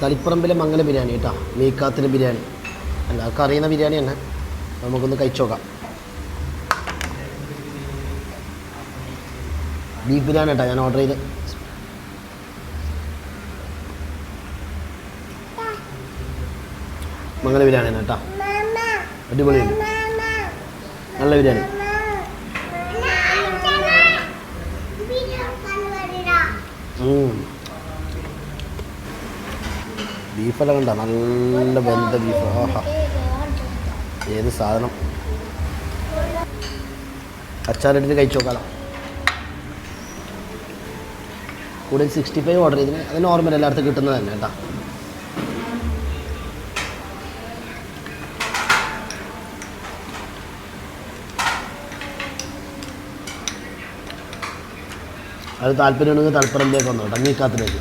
തളിപ്പറമ്പിലെ മംഗല ബിരിയാണി കേട്ടോ, മീക്കാത്തിൻ്റെ ബിരിയാണി. എല്ലാവർക്കും അറിയുന്ന ബിരിയാണി തന്നെ. നമുക്കൊന്ന് കഴിച്ചു നോക്കാം. ബീഫ് ബിരിയാണി കേട്ടോ ഞാൻ ഓർഡർ ചെയ്ത്. മംഗല ബിരിയാണി തന്നെ കേട്ടോ, അടിപൊളിയുണ്ട്, നല്ല ബിരിയാണി. ബീഫെല്ലാം കണ്ട നല്ല വെന്ത ബീഫ്. ആഹാ, ഏത് സാധനം. അച്ചാറിട്ടിട്ട് കഴിച്ചു നോക്കാം. കൂടുതൽ 65 ഓർഡർ ചെയ്തിന്. അത് നോർമൽ എല്ലായിടത്തും കിട്ടുന്നത് തന്നെ കേട്ടോ. അത് താല്പര്യമുണ്ടെങ്കിൽ തളിപ്പറമ്പിലേക്ക് വന്നു കേട്ടോ, മീക്കാത്തിലേക്ക്.